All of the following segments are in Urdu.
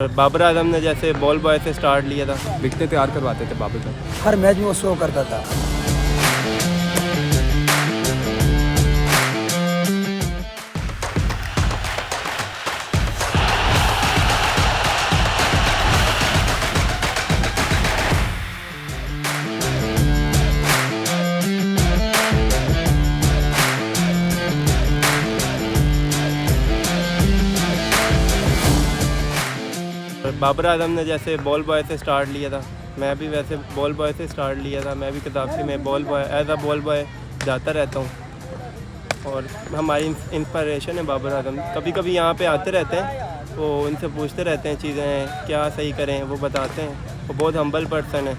بابر اعظم نے جیسے بال بوائے سے سٹارٹ لیا تھا، وکٹیں تیار کرواتے تھے بابر صاحب. ہر میچ میں وہ شو کرتا تھا. بابر اعظم نے جیسے بال بوائے سے سٹارٹ لیا تھا، میں بھی ویسے بال بوائے سے سٹارٹ لیا تھا. میں بھی کتابچی میں ball boy as a ball boy جاتا رہتا ہوں، اور ہماری انسپائریشن ہے بابر اعظم. کبھی کبھی یہاں پہ آتے رہتے ہیں، وہ ان سے پوچھتے رہتے ہیں چیزیں کیا صحیح کریں، وہ بتاتے ہیں. وہ بہت ہمبل پرسن ہے.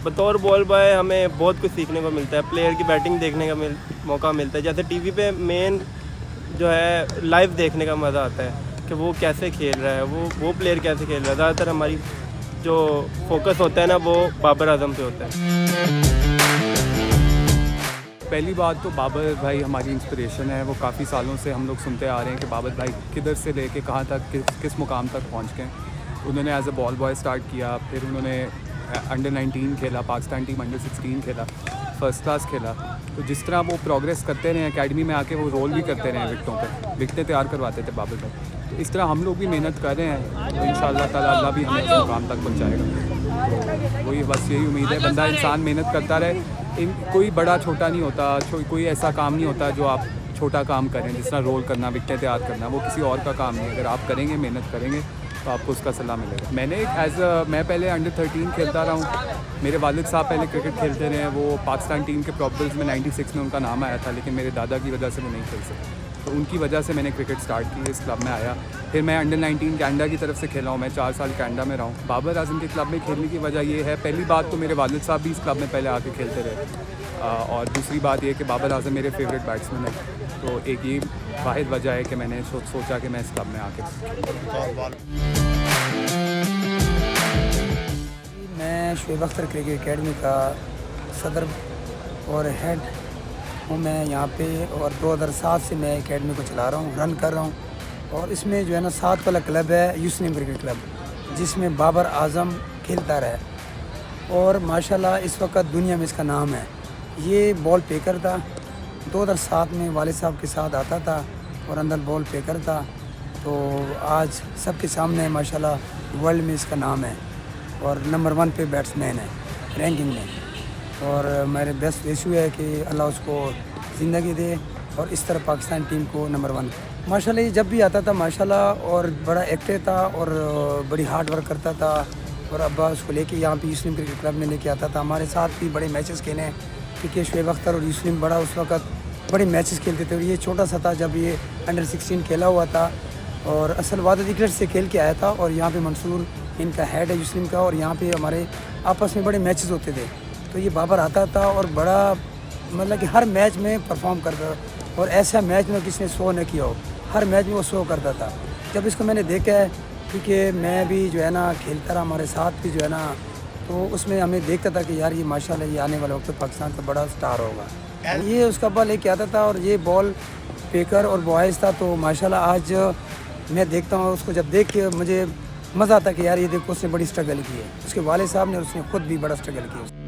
بطور بال بوائے ہمیں بہت کچھ سیکھنے کو ملتا ہے، پلیئر کی بیٹنگ دیکھنے کا موقع ملتا ہے. جیسے ٹی وی پہ مین جو ہے لائیو دیکھنے کا مزہ آتا ہے کہ وہ کیسے کھیل رہا ہے، وہ پلیئر کیسے کھیل رہا ہے. زیادہ تر ہماری جو فوکس ہوتا ہے نا وہ بابر اعظم پہ ہوتا ہے. پہلی بات تو بابر بھائی ہماری انسپریشن ہے. وہ کافی سالوں سے ہم لوگ سنتے آ رہے ہیں کہ بابر بھائی کدھر سے لے کے کہاں تک کس مقام تک پہنچ گئے. انہوں نے as a ball boy start کیا، پھر انہوں نے انڈر-19 کھیلا، پاکستان ٹیم انڈر-16 کھیلا، فرسٹ کلاس کھیلا. تو جس طرح وہ پروگریس کرتے رہے اکیڈمی میں آ کے، وہ رول بھی کرتے رہے وکٹوں پہ، وکٹیں تیار کرواتے تھے بابر بھائی. تو اس طرح ہم لوگ بھی محنت کر رہے ہیں، تو ان شاء اللہ تعالیٰ اللہ بھی ہمیں اس مقام تک پہنچائے گا. تو وہی بس یہی امید ہے، بندہ انسان محنت کرتا رہے. کوئی بڑا چھوٹا نہیں ہوتا، کوئی ایسا کام نہیں ہوتا جو آپ چھوٹا کام کریں. جس طرح رول کرنا، وکٹیں تیار کرنا، وہ کسی اور کا کام نہیں. اگر آپ کریں گے، محنت کریں گے تو آپ کو اس کا صلاح ملے گا. میں نے میں پہلے انڈر-13 کھیلتا رہا ہوں. میرے والد صاحب پہلے کرکٹ کھیلتے رہے ہیں. وہ پاکستان ٹیم کے پرابلز میں 96 میں ان کا نام آیا تھا، لیکن میرے دادا کی وجہ سے وہ نہیں کھیل سکے. تو ان کی وجہ سے میں نے کرکٹ سٹارٹ کی، اس کلب میں آیا. پھر میں انڈر-19 کینیڈا کی طرف سے کھیلا ہوں. میں 4 سال کینیڈا میں رہا ہوں. بابر اعظم کے کلب میں کھیلنے کی وجہ یہ ہے، پہلی بات تو میرے والد صاحب بھی اس کلب میں پہلے آ کے کھیلتے رہے، اور دوسری بات یہ کہ بابر اعظم میرے فیوریٹ بیٹسمین ہیں. تو ایک یہ واحد وجہ ہے کہ میں نے سوچا کہ میں اس کلب میں آ کے میں شعیب اختر کرکٹ اکیڈمی کا صدر اور ہیڈ ہوں میں یہاں پہ، اور 2007 سے میں اکیڈمی کو چلا رہا ہوں، رن کر رہا ہوں. اور اس میں جو ہے نا 7 والا کلب ہے یوسلیم کرکٹ کلب، جس میں بابر اعظم کھیلتا رہا. اور ماشاءاللہ اس وقت دنیا میں اس کا نام ہے. یہ بال پیکر تھا، 2007 میں والد صاحب کے ساتھ آتا تھا اور اندر بال پیکر تھا. تو آج سب کے سامنے ماشاءاللہ ورلڈ میں اس کا نام ہے، اور نمبر 1 پہ بیٹسمین ہے رینکنگ میں. اور میرے بیسٹ ایشو ہے کہ اللہ اس کو زندگی دے، اور اس طرح پاکستان ٹیم کو نمبر 1. ماشاءاللہ یہ جب بھی آتا تھا ماشاءاللہ، اور بڑا ایکٹیو تھا، اور بڑی ہارڈ ورک کرتا تھا. اور ابا اس کو لے کے یہاں پہ یوسلیم کرکٹ کلب میں لے کے آتا تھا. ہمارے ساتھ بھی بڑے میچز کھیلے ہیں، کیونکہ شعیب اختر اور یوسلیم بڑا اس وقت بڑے میچز کھیلتے تھے. اور یہ چھوٹا سا تھا جب یہ انڈر-16 کھیلا ہوا تھا، اور اصل وادی کرکٹ سے کھیل کے آیا تھا. اور یہاں پہ منصور ان کا ہیڈ ہے یوسلیم کا، اور یہاں پہ ہمارے آپس میں بڑے میچز ہوتے تھے. تو یہ بابر آتا تھا اور بڑا مطلب کہ ہر میچ میں پرفارم کرتا تھا، اور ایسا میچ میں کسی نے شو نہ کیا ہو، ہر میچ میں وہ شو کرتا تھا. جب اس کو میں نے دیکھا ہے، کیونکہ میں بھی جو ہے نا کھیلتا رہا، ہمارے ساتھ بھی جو ہے نا، تو اس میں ہمیں دیکھتا تھا کہ یار یہ ماشاءاللہ یہ آنے والے وقت پاکستان کا بڑا سٹار ہوگا. یہ اس کا بال لے کے آتا تھا، اور یہ بال پیکر اور بوائز تھا. تو ماشاءاللہ آج میں دیکھتا ہوں اس کو، جب دیکھ کے مجھے مزہ آتا کہ یار یہ دیکھو اس نے بڑی اسٹرگل کی ہے، اس کے والد صاحب نے، اور اس نے خود بھی بڑا اسٹرگل کیا.